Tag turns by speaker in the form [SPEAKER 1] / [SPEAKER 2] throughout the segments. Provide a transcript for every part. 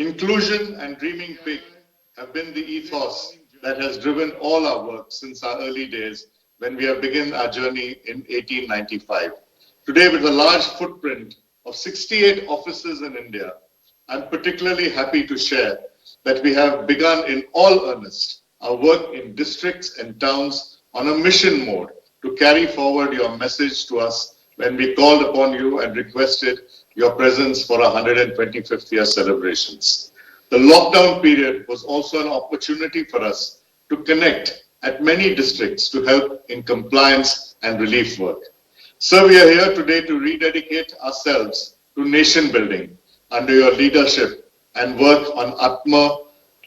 [SPEAKER 1] Inclusion and dreaming big have been the ethos that has driven all our work since our early days when we have begun our journey in 1895. Today, with a large footprint of 68 offices in India, I'm particularly happy to share that we have begun in all earnest our work in districts and towns on a mission mode to carry forward your message to us when we called upon you and requested your presence for our 125th year celebrations. The lockdown period was also an opportunity for us to connect at many districts to help in compliance and relief work. So we are here today to rededicate ourselves to nation building under your leadership and work on Atma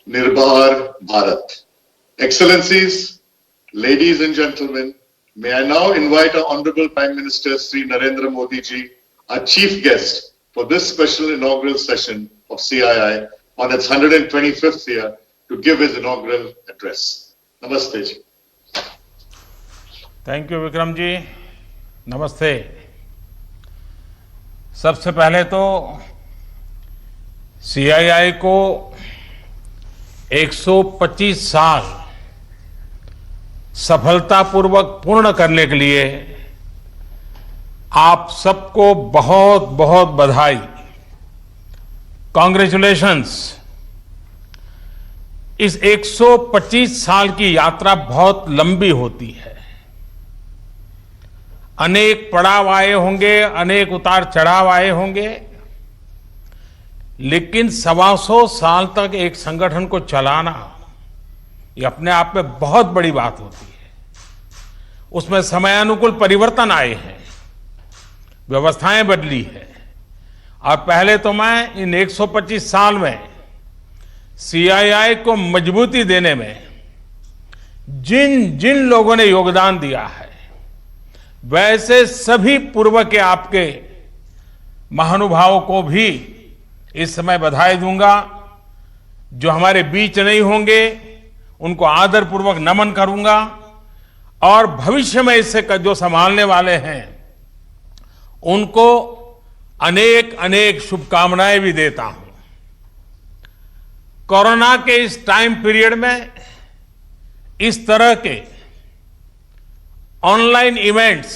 [SPEAKER 1] Nirbhar Bharat. Excellencies, ladies and gentlemen, may I now invite our Honorable Prime Minister Sri Narendra Modi ji, our chief guest for this special inaugural session of CII on its 125th year to give his inaugural address. Namaste ji.
[SPEAKER 2] Thank you Vikram ji, नमस्ते। सबसे पहले तो CII को 125 साल सफलतापूर्वक पूर्ण करने के लिए आप सबको बहुत बहुत बधाई, कांग्रेचुलेशंस। इस 125 साल की यात्रा बहुत लंबी होती है, अनेक पड़ाव आए होंगे, अनेक उतार चढ़ाव आए होंगे, लेकिन 125 साल तक एक संगठन को चलाना ये अपने आप में बहुत बड़ी बात होती है। उसमें समयानुकूल परिवर्तन आए हैं, व्यवस्थाएं बदली है, और पहले तो मैं इन 125 साल में सीआईआई को मजबूती देने में जिन जिन लोगों ने योगदान दिया है, वैसे सभी पूर्व के आपके महानुभावों को भी इस समय बधाई दूंगा। जो हमारे बीच नहीं होंगे उनको आदरपूर्वक नमन करूंगा, और भविष्य में इससे जो संभालने वाले हैं उनको अनेक अनेक शुभकामनाएं भी देता हूं। कोरोना के इस टाइम पीरियड में इस तरह के ऑनलाइन इवेंट्स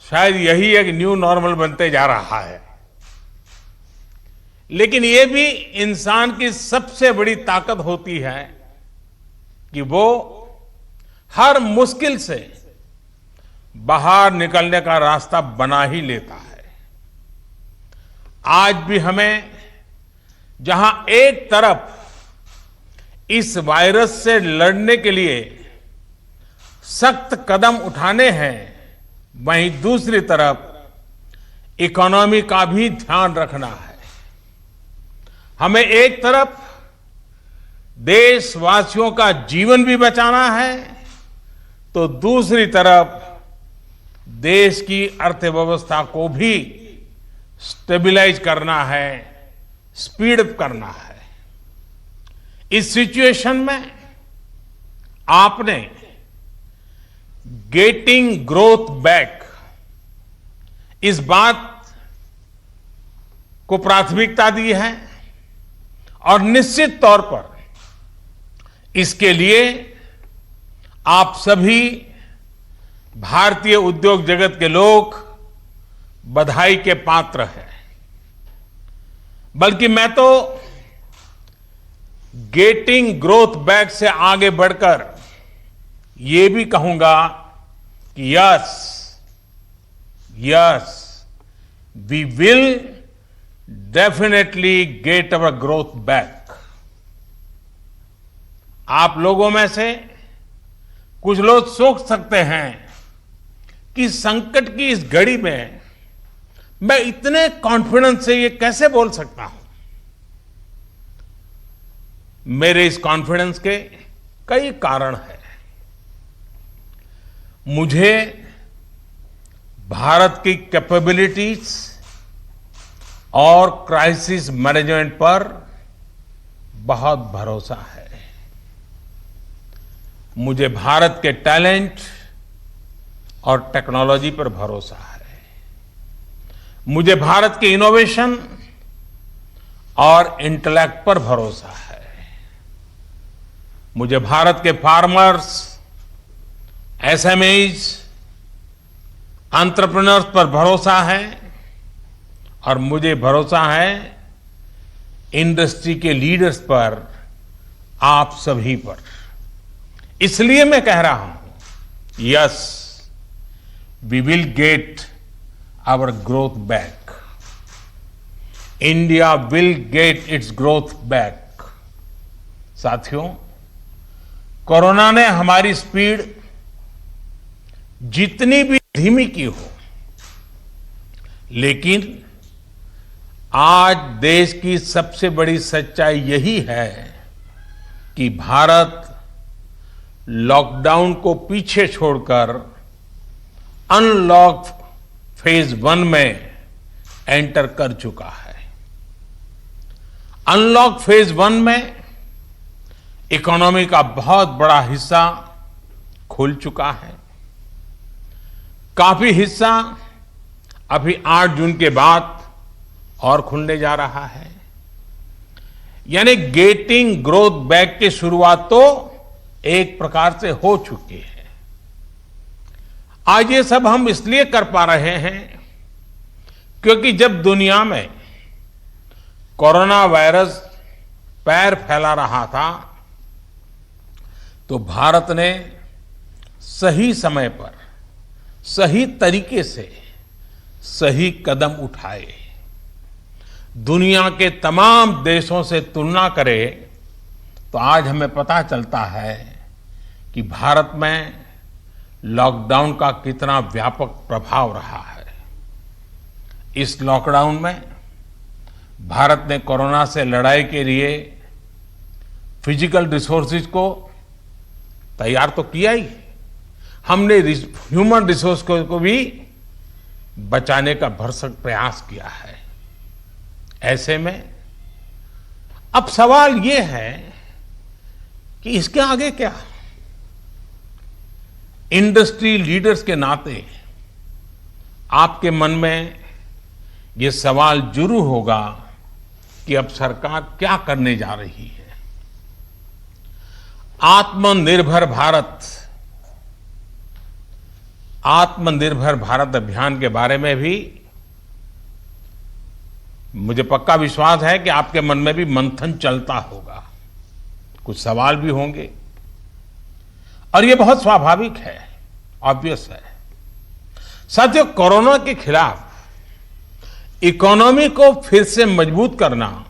[SPEAKER 2] शायद यही एक न्यू नॉर्मल बनते जा रहा है, लेकिन ये भी इंसान की सबसे बड़ी ताकत होती है कि वो हर मुश्किल से बाहर निकलने का रास्ता बना ही लेता है। आज भी हमें जहां एक तरफ इस वायरस से लड़ने के लिए सख्त कदम उठाने हैं, वहीं दूसरी तरफ इकोनॉमी का भी ध्यान रखना है। हमें एक तरफ देशवासियों का जीवन भी बचाना है, तो दूसरी तरफ देश की अर्थव्यवस्था को भी स्टेबलाइज करना है, स्पीड अप करना है। इस सिचुएशन में आपने गेटिंग ग्रोथ बैक इस बात को प्राथमिकता दी है, और निश्चित तौर पर इसके लिए आप सभी भारतीय उद्योग जगत के लोग बधाई के पात्र हैं। बल्कि मैं तो गेटिंग ग्रोथ बैक से आगे बढ़कर ये भी कहूंगा कि yes we will definitely get our growth back. आप लोगों में से कुछ लोग सोच सकते हैं कि संकट की इस घड़ी में मैं इतने कॉन्फिडेंस से ये कैसे बोल सकता हूं। मेरे इस कॉन्फिडेंस के कई कारण हैं। मुझे भारत की कैपेबिलिटीज और क्राइसिस मैनेजमेंट पर बहुत भरोसा है। मुझे भारत के टैलेंट और टेक्नोलॉजी पर भरोसा है। मुझे भारत के इनोवेशन और इंटेलेक्ट पर भरोसा है। मुझे भारत के फार्मर्स, एसएमईज, एंटरप्रेन्योर्स पर भरोसा है और मुझे भरोसा है इंडस्ट्री के लीडर्स पर, आप सभी पर। इसलिए मैं कह रहा हूं, yes, we will get our growth back. India will get its growth back. साथियों, कोरोना ने हमारी स्पीड जितनी भी धीमी की हो, लेकिन आज देश की सबसे बड़ी सच्चाई यही है कि भारत लॉकडाउन को पीछे छोड़कर अनलॉक फेज 1 में एंटर कर चुका है। अनलॉक फेज 1 में इकोनॉमी का बहुत बड़ा हिस्सा खुल चुका है। काफी हिस्सा अभी 8 जून के बाद और खुलने जा रहा है। यानी गेटिंग ग्रोथ बैक की शुरुआत तो एक प्रकार से हो चुकी है। आज ये सब हम इसलिए कर पा रहे हैं क्योंकि जब दुनिया में कोरोना वायरस पैर फैला रहा था, तो भारत ने सही समय पर, सही तरीके से सही कदम उठाए। दुनिया के तमाम देशों से तुलना करें तो आज हमें पता चलता है कि भारत में लॉकडाउन का कितना व्यापक प्रभाव रहा है। इस लॉकडाउन में भारत ने कोरोना से लड़ाई के लिए फिजिकल रिसोर्सेज को तैयार तो किया ही, हमने ह्यूमन रिसोर्स को भी बचाने का भरसक प्रयास किया है। ऐसे में अब सवाल ये है कि इसके आगे क्या। इंडस्ट्री लीडर्स के नाते आपके मन में ये सवाल जरूर होगा कि अब सरकार क्या करने जा रही है। आत्मनिर्भर भारत अभियान के बारे में भी मुझे पक्का विश्वास है कि आपके मन में भी मंथन चलता होगा, कुछ सवाल भी होंगे, और ये बहुत स्वाभाविक है, ऑब्वियस है। साथियों, कोरोना के खिलाफ इकोनॉमी को फिर से मजबूत करना,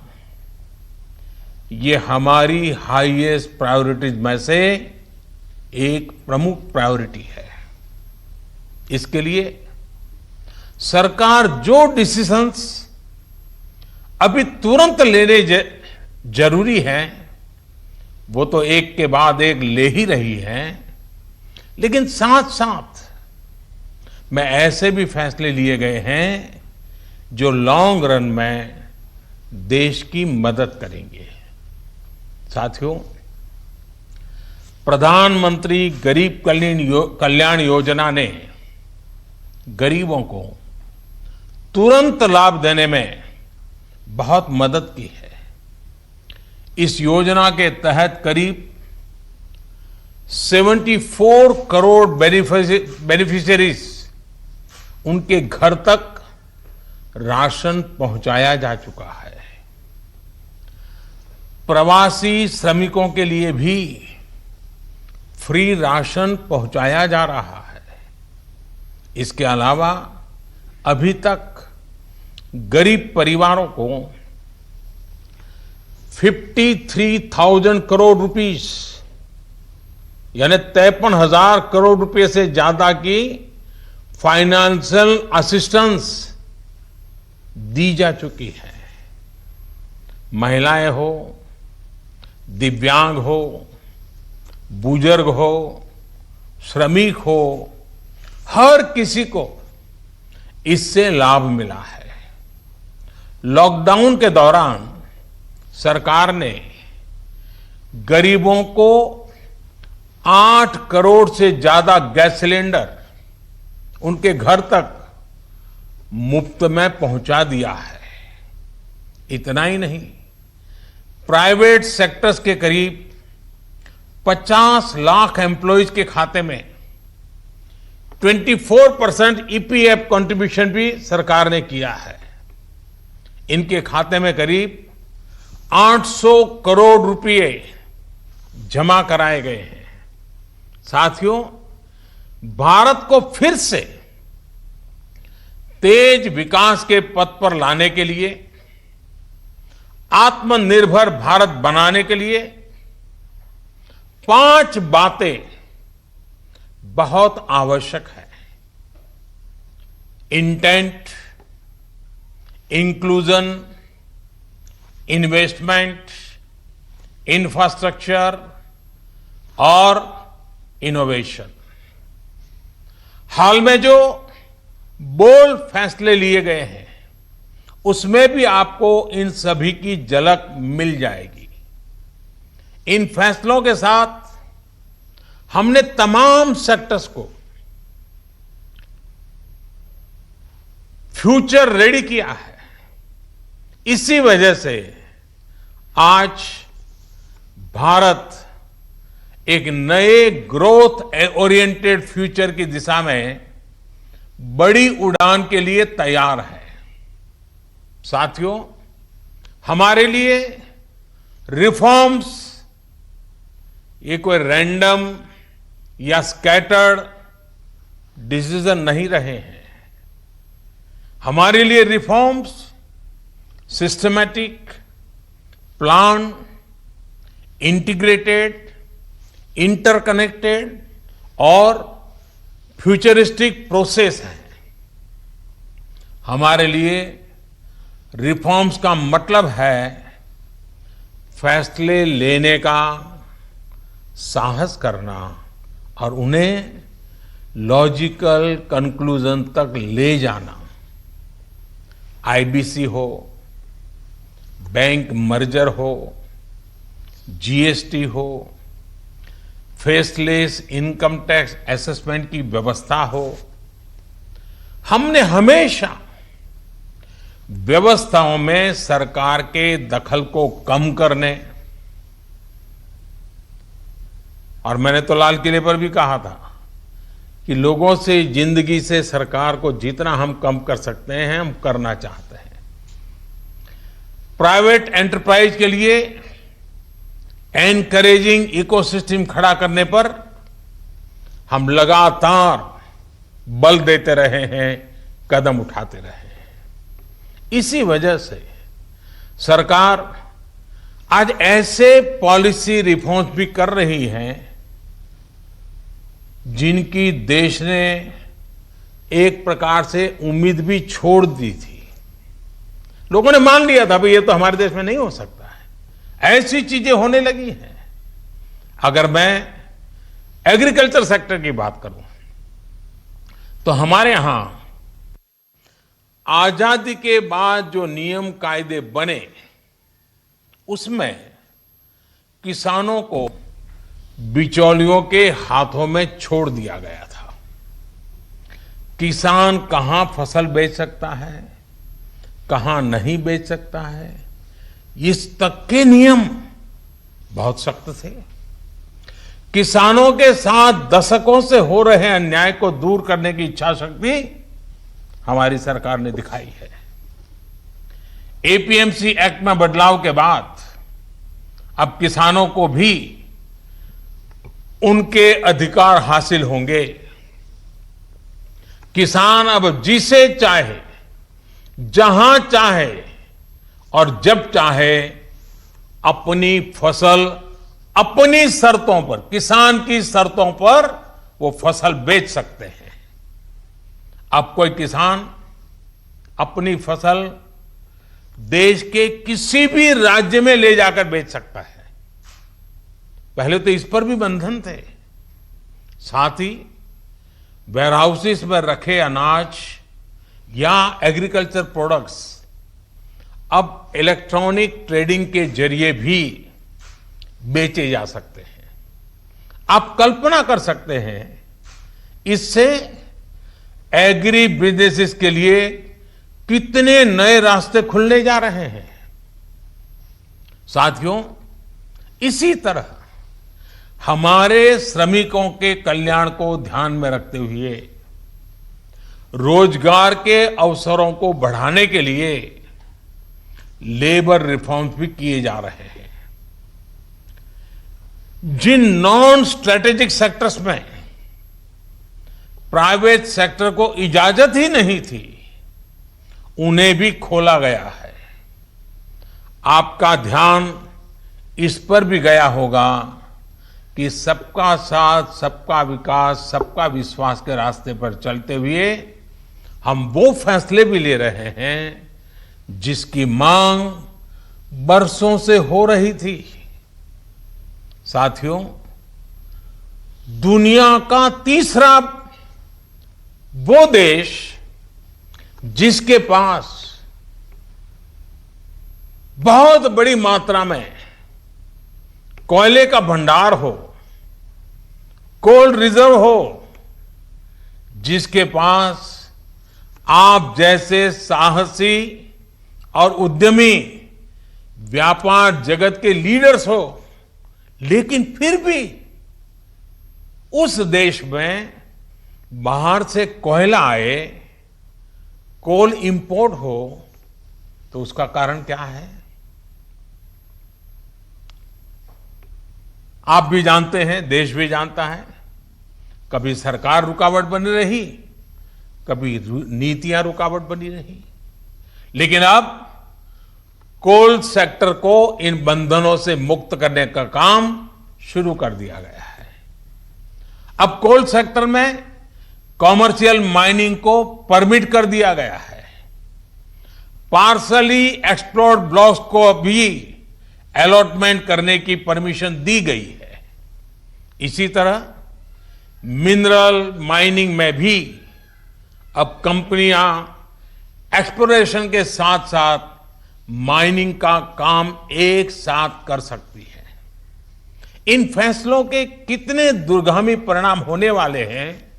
[SPEAKER 2] ये हमारी हाईएस्ट प्रायोरिटीज में से एक प्रमुख प्रायोरिटी है। इसके लिए सरकार जो डिसीजंस अभी तुरंत लेने जरूरी हैं, वो तो एक के बाद एक ले ही रही है, लेकिन साथ साथ में ऐसे भी फैसले लिए गए हैं जो लॉन्ग रन में देश की मदद करेंगे। साथियों, प्रधानमंत्री गरीब कल्याण योजना ने गरीबों को तुरंत लाभ देने में बहुत मदद की है। इस योजना के तहत करीब 74 करोड़ बेनिफिशियरीज, उनके घर तक राशन पहुंचाया जा चुका है। प्रवासी श्रमिकों के लिए भी फ्री राशन पहुंचाया जा रहा है। इसके अलावा अभी तक गरीब परिवारों को 53,000 करोड़ रुपीस, यानी 53,000 करोड़ रुपए से ज्यादा की फाइनेंशियल असिस्टेंस दी जा चुकी है। महिलाएं हो, दिव्यांग हो, बुजुर्ग हो, श्रमिक हो, हर किसी को इससे लाभ मिला है। लॉकडाउन के दौरान सरकार ने गरीबों को 8 करोड़ से ज्यादा गैस सिलेंडर उनके घर तक मुफ्त में पहुंचा दिया है। इतना ही नहीं, प्राइवेट सेक्टर्स के करीब 50 लाख एम्प्लॉइज के खाते में 24% ईपीएफ कंट्रीब्यूशन भी सरकार ने किया है। इनके खाते में करीब 800 करोड़ रुपए जमा कराए गए हैं। साथियों, भारत को फिर से तेज विकास के पथ पर लाने के लिए, आत्मनिर्भर भारत बनाने के लिए 5 बातें बहुत आवश्यक है। इंटेंट, इंक्लूजन, इन्वेस्टमेंट, इंफ्रास्ट्रक्चर और इनोवेशन। हाल में जो बोल्ड फैसले लिए गए हैं, उसमें भी आपको इन सभी की झलक मिल जाएगी। इन फैसलों के साथ हमने तमाम सेक्टर्स को फ्यूचर रेडी किया है। इसी वजह से आज भारत एक नए ग्रोथ ओरिएंटेड फ्यूचर की दिशा में बड़ी उड़ान के लिए तैयार है। साथियों, हमारे लिए रिफॉर्म्स ये कोई रैंडम या स्कैटर्ड डिसीजन नहीं रहे हैं। हमारे लिए reforms systematic, plan, integrated, interconnected और फ्यूचरिस्टिक प्रोसेस है। हमारे लिए रिफॉर्म्स का मतलब है फैसले लेने का साहस करना और उन्हें लॉजिकल कंक्लूजन तक ले जाना। आईबीसी हो, बैंक मर्जर हो, जीएसटी हो, फेसलेस इनकम टैक्स असेसमेंट की व्यवस्था हो, हमने हमेशा व्यवस्थाओं में सरकार के दखल को कम करने, और मैंने तो लाल किले पर भी कहा था कि लोगों से, जिंदगी से सरकार को जितना हम कम कर सकते हैं हम करना चाहते हैं। प्राइवेट एंटरप्राइज के लिए एनकरेजिंग इकोसिस्टम खड़ा करने पर हम लगातार बल देते रहे हैं, कदम उठाते रहे हैं। इसी वजह से सरकार आज ऐसे पॉलिसी रिफॉर्म्स भी कर रही है जिनकी देश ने एक प्रकार से उम्मीद भी छोड़ दी थी। लोगों ने मान लिया था भाई ये तो हमारे देश में नहीं हो सकता है, ऐसी चीजें होने लगी हैं। अगर मैं एग्रीकल्चर सेक्टर की बात करूं तो हमारे यहां आजादी के बाद जो नियम कायदे बने उसमें किसानों को बिचौलियों के हाथों में छोड़ दिया गया था। किसान कहां फसल बेच सकता है, कहां नहीं बेच सकता है, इस तक के नियम बहुत सख्त थे। किसानों के साथ दशकों से हो रहे अन्याय को दूर करने की इच्छा शक्ति हमारी सरकार ने दिखाई है। एपीएमसी एक्ट में बदलाव के बाद अब किसानों को भी उनके अधिकार हासिल होंगे। किसान अब जिसे चाहे, जहां चाहे और जब चाहे अपनी फसल अपनी शर्तों पर, किसान की शर्तों पर वो फसल बेच सकते हैं। अब कोई किसान अपनी फसल देश के किसी भी राज्य में ले जाकर बेच सकता है। पहले तो इस पर भी बंधन थे। साथ ही वेयरहाउसेस में रखे अनाज या एग्रीकल्चर प्रोडक्ट्स अब इलेक्ट्रॉनिक ट्रेडिंग के जरिए भी बेचे जा सकते हैं। आप कल्पना कर सकते हैं इससे एग्री बिजनेसेस के लिए कितने नए रास्ते खुलने जा रहे हैं। साथियों, इसी तरह हमारे श्रमिकों के कल्याण को ध्यान में रखते हुए रोजगार के अवसरों को बढ़ाने के लिए लेबर रिफॉर्म्स भी किए जा रहे हैं। जिन नॉन स्ट्रेटेजिक सेक्टर्स में प्राइवेट सेक्टर को इजाजत ही नहीं थी, उन्हें भी खोला गया है। आपका ध्यान इस पर भी गया होगा कि सबका साथ, सबका विकास, सबका विश्वास के रास्ते पर चलते हुए हम वो फैसले भी ले रहे हैं जिसकी मांग बरसों से हो रही थी। साथियों, दुनिया का तीसरा वो देश जिसके पास बहुत बड़ी मात्रा में कोयले का भंडार हो, कोल रिजर्व हो, जिसके पास आप जैसे साहसी और उद्यमी व्यापार जगत के लीडर्स हो, लेकिन फिर भी उस देश में बाहर से कोयला आए, कोल इंपोर्ट हो, तो उसका कारण क्या है? आप भी जानते हैं, देश भी जानता है। कभी सरकार रुकावट बनी रही, कभी नीतियां रुकावट बनी रही, लेकिन अब कोल सेक्टर को इन बंधनों से मुक्त करने का काम शुरू कर दिया गया है। अब कोल सेक्टर में कॉमर्शियल माइनिंग को परमिट कर दिया गया है। पार्सली एक्सप्लोर्ड ब्लॉक्स को भी अलॉटमेंट करने की परमिशन दी गई है। इसी तरह मिनरल माइनिंग में भी अब कंपनियां एक्सप्लोरेशन के साथ साथ माइनिंग का काम एक साथ कर सकती है। इन फैसलों के कितने दूरगामी परिणाम होने वाले हैं,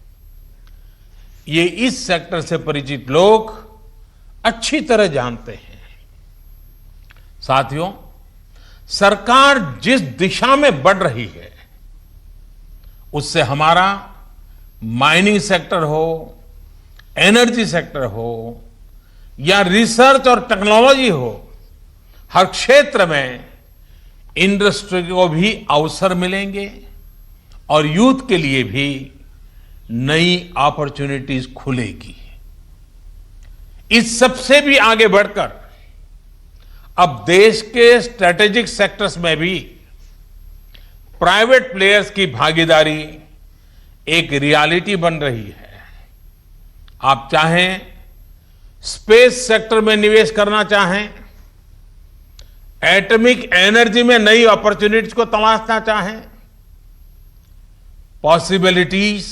[SPEAKER 2] ये इस सेक्टर से परिचित लोग अच्छी तरह जानते हैं। साथियों, सरकार जिस दिशा में बढ़ रही है, उससे हमारा माइनिंग सेक्टर हो, एनर्जी सेक्टर हो या रिसर्च और टेक्नोलॉजी हो, हर क्षेत्र में इंडस्ट्री को भी अवसर मिलेंगे और यूथ के लिए भी नई अपॉर्चुनिटीज खुलेगी। इस सबसे भी आगे बढ़कर अब देश के स्ट्रेटेजिक सेक्टर्स में भी प्राइवेट प्लेयर्स की भागीदारी एक रियलिटी बन रही है। आप चाहें स्पेस सेक्टर में निवेश करना चाहें, एटॉमिक एनर्जी में नई अपॉर्चुनिटीज को तलाशना चाहें, पॉसिबिलिटीज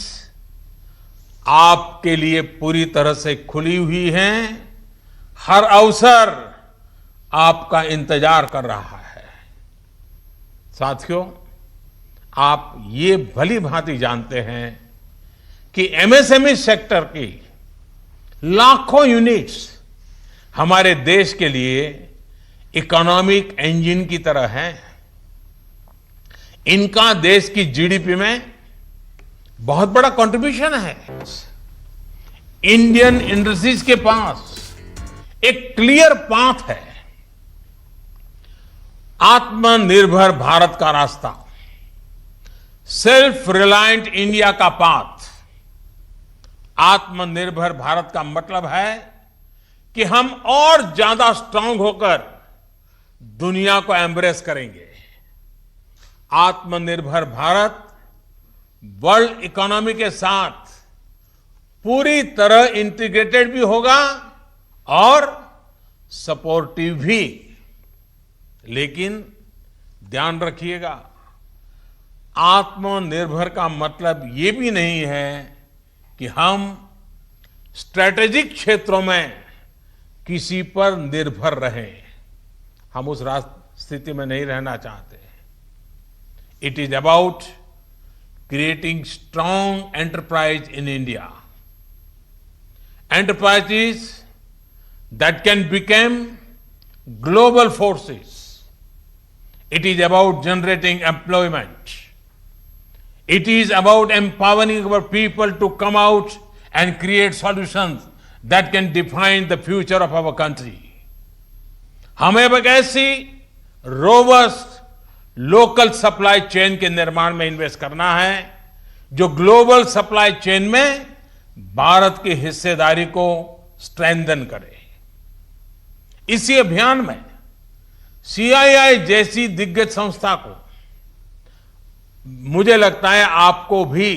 [SPEAKER 2] आपके लिए पूरी तरह से खुली हुई हैं। हर अवसर आपका इंतजार कर रहा है। साथियों, आप ये भली भांति जानते हैं कि एमएसएमई सेक्टर की लाखों यूनिट्स हमारे देश के लिए इकोनॉमिक इंजन की तरह हैं। इनका देश की जीडीपी में बहुत बड़ा कंट्रीब्यूशन है। इंडियन इंडस्ट्रीज के पास एक क्लियर पाथ है। आत्मनिर्भर भारत का रास्ता, सेल्फ रिलायंट इंडिया का पाथ। आत्मनिर्भर भारत का मतलब है कि हम और ज्यादा स्ट्रांग होकर दुनिया को एम्ब्रेस करेंगे। आत्मनिर्भर भारत वर्ल्ड इकोनॉमी के साथ पूरी तरह इंटीग्रेटेड भी होगा और सपोर्टिव भी। लेकिन ध्यान रखिएगा, आत्मनिर्भर का मतलब ये भी नहीं है कि हम स्ट्रैटेजिक क्षेत्रों में किसी पर निर्भर रहें। हम उस स्थिति में नहीं रहना चाहते। It is about creating strong enterprise in India, enterprises that can become global forces It is about generating employment. It is about empowering our people to come out and create solutions that can define the future of our country. हमें एक ऐसी robust local supply chain के निर्माण में invest करना है जो global supply chain में भारत की हिस्सेदारी को स्ट्रेंथन करे। इसी अभियान में सीआईआई जैसी दिग्गज संस्था को मुझे लगता है आपको भी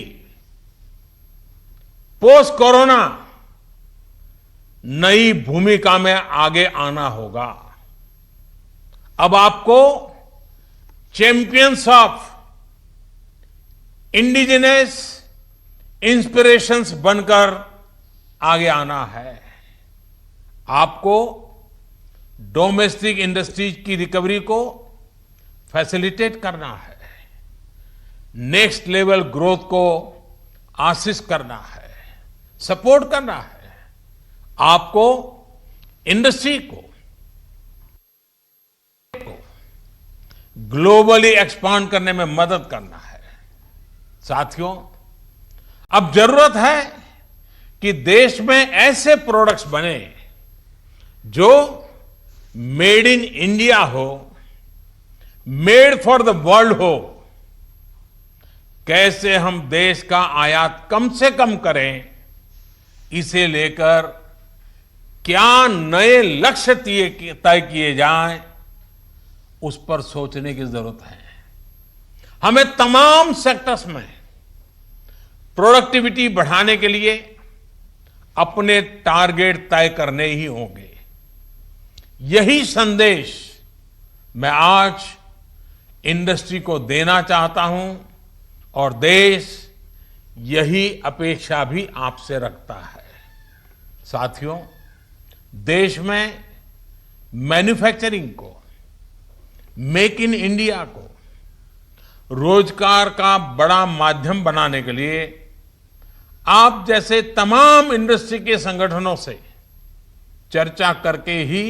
[SPEAKER 2] पोस्ट कोरोना नई भूमिका में आगे आना होगा। अब आपको चैंपियंस ऑफ इंडिजिनस इंस्पिरेशंस बनकर आगे आना है। आपको डोमेस्टिक इंडस्ट्रीज की रिकवरी को फैसिलिटेट करना है, नेक्स्ट लेवल ग्रोथ को आसिस्ट करना है, सपोर्ट करना है। आपको इंडस्ट्री को ग्लोबली एक्सपांड करने में मदद करना है। साथियों, अब जरूरत है कि देश में ऐसे प्रोडक्ट्स बने जो मेड इन इंडिया हो, मेड फॉर द वर्ल्ड हो। कैसे हम देश का आयात कम से कम करें, इसे लेकर क्या नए लक्ष्य तय किए जाएं, उस पर सोचने की जरूरत है। हमें तमाम सेक्टर्स में प्रोडक्टिविटी बढ़ाने के लिए अपने टारगेट तय करने ही होंगे। यही संदेश मैं आज इंडस्ट्री को देना चाहता हूं और देश यही अपेक्षा भी आपसे रखता है। साथियों, देश में मैन्युफैक्चरिंग को, मेक इन इंडिया को रोजगार का बड़ा माध्यम बनाने के लिए आप जैसे तमाम इंडस्ट्री के संगठनों से चर्चा करके ही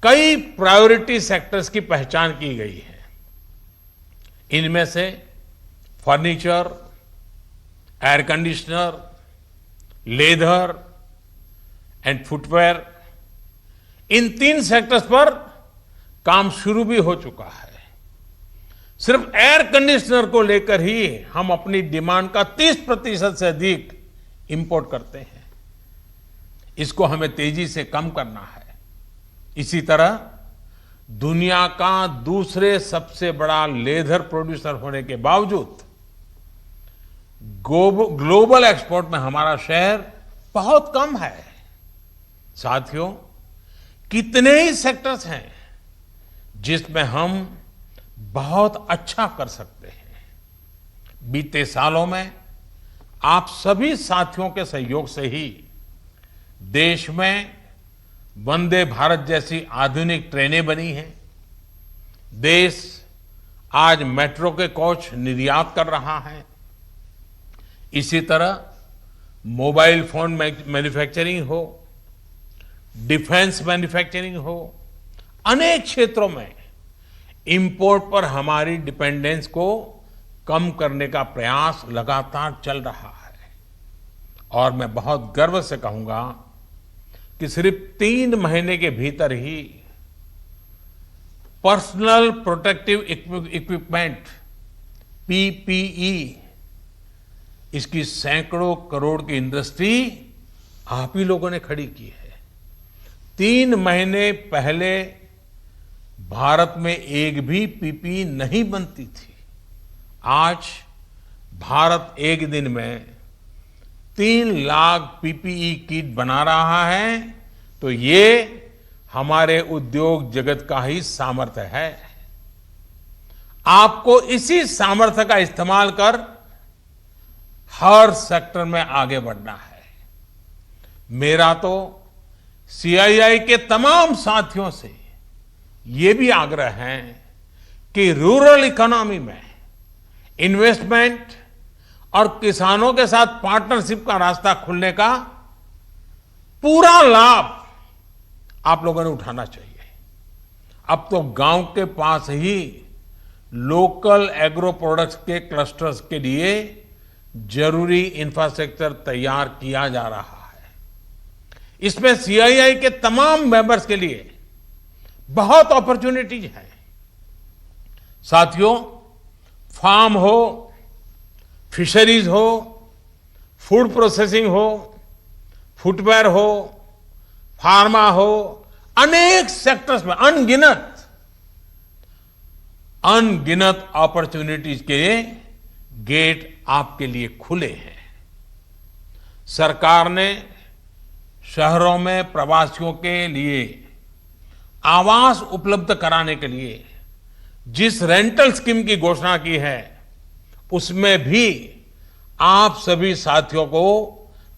[SPEAKER 2] कई प्रायोरिटी सेक्टर्स की पहचान की गई है। इनमें से furniture, air conditioner, leather and footwear, in 3 sectors पर काम शुरू भी हो चुका है। सिर्फ एयर कंडीशनर को लेकर ही हम अपनी डिमांड का 30% से अधिक इंपोर्ट करते हैं। इसको हमें तेजी से कम करना है। इसी तरह दुनिया का दूसरे सबसे बड़ा लेदर प्रोड्यूसर होने के बावजूद ग्लोबल एक्सपोर्ट में हमारा शेयर बहुत कम है। साथियों, कितने ही सेक्टर्स हैं जिसमें हम बहुत अच्छा कर सकते हैं। बीते सालों में आप सभी साथियों के सहयोग से ही देश में वंदे भारत जैसी आधुनिक ट्रेनें बनी हैं। देश आज मेट्रो के कोच निर्यात कर रहा है। इसी तरह मोबाइल फोन मैन्युफैक्चरिंग हो, डिफेंस मैन्युफैक्चरिंग हो, अनेक क्षेत्रों में इंपोर्ट पर हमारी डिपेंडेंस को कम करने का प्रयास लगातार चल रहा है। और मैं बहुत गर्व से कहूंगा कि सिर्फ 3 महीने के भीतर ही पर्सनल प्रोटेक्टिव इक्विपमेंट पीपीई, इसकी सैकड़ों करोड़ की इंडस्ट्री आप ही लोगों ने खड़ी की है। 3 महीने पहले भारत में एक भी पीपीई नहीं बनती थी। आज भारत एक दिन में 3 लाख पीपीई किट बना रहा है, तो ये हमारे उद्योग जगत का ही सामर्थ्य है। आपको इसी सामर्थ्य का इस्तेमाल कर हर सेक्टर में आगे बढ़ना है। मेरा तो सीआईआई के तमाम साथियों से ये भी आग्रह है कि रूरल इकोनॉमी में इन्वेस्टमेंट और किसानों के साथ पार्टनरशिप का रास्ता खुलने का पूरा लाभ आप लोगों ने उठाना चाहिए। अब तो गांव के पास ही लोकल एग्रो प्रोडक्ट्स के क्लस्टर्स के लिए जरूरी इंफ्रास्ट्रक्चर तैयार किया जा रहा है। इसमें सीआईआई के तमाम मेंबर्स के लिए बहुत अपॉर्चुनिटीज है। साथियों, फार्म हो, फिशरीज हो, फूड प्रोसेसिंग हो, फुटवेयर हो, फार्मा हो, अनेक सेक्टर्स में अनगिनत अपॉर्चुनिटीज के गेट आपके लिए खुले हैं। सरकार ने शहरों में प्रवासियों के लिए आवास उपलब्ध कराने के लिए जिस रेंटल स्कीम की घोषणा की है, उसमें भी आप सभी साथियों को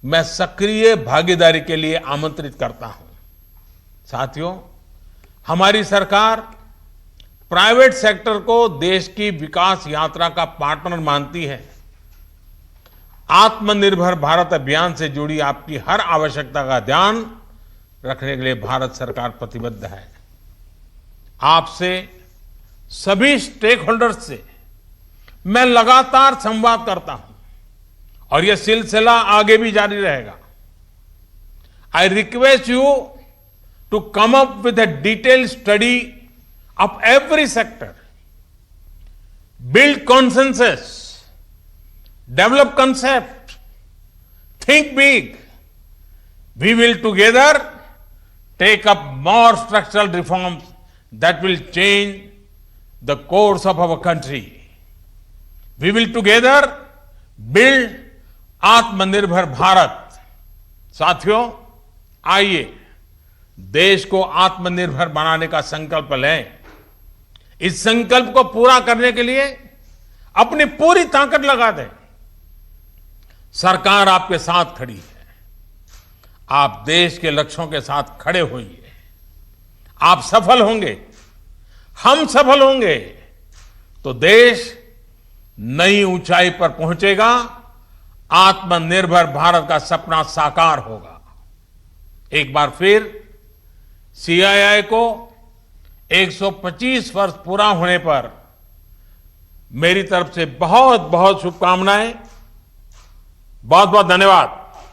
[SPEAKER 2] मैं सक्रिय भागीदारी के लिए आमंत्रित करता हूं। साथियों, हमारी सरकार प्राइवेट सेक्टर को देश की विकास यात्रा का पार्टनर मानती है। आत्मनिर्भर भारत अभियान से जुड़ी आपकी हर आवश्यकता का ध्यान रखने के लिए भारत सरकार प्रतिबद्ध है। आपसे सभी स्टेक होल्डर्स से मैं लगातार संवाद करता हूं और यह सिलसिला आगे भी जारी रहेगा। I request you to come up with a detailed study of every sector, build consensus, develop concept, think big. We will together take up more structural reforms that will change the course of our country. We will together build आत्मनिर्भर भारत। साथियों, आइए देश को आत्मनिर्भर बनाने का संकल्प लें। इस संकल्प को पूरा करने के लिए अपनी पूरी ताकत लगा दें। सरकार आपके साथ खड़ी है। आप देश के लक्ष्यों के साथ खड़े होइए। आप सफल होंगे, हम सफल होंगे तो देश नई ऊंचाई पर पहुंचेगा, आत्मनिर्भर भारत का सपना साकार होगा। एक बार फिर सीआईआई को 125 वर्ष पूरा होने पर मेरी तरफ से बहुत बहुत शुभकामनाएं। बहुत बहुत धन्यवाद।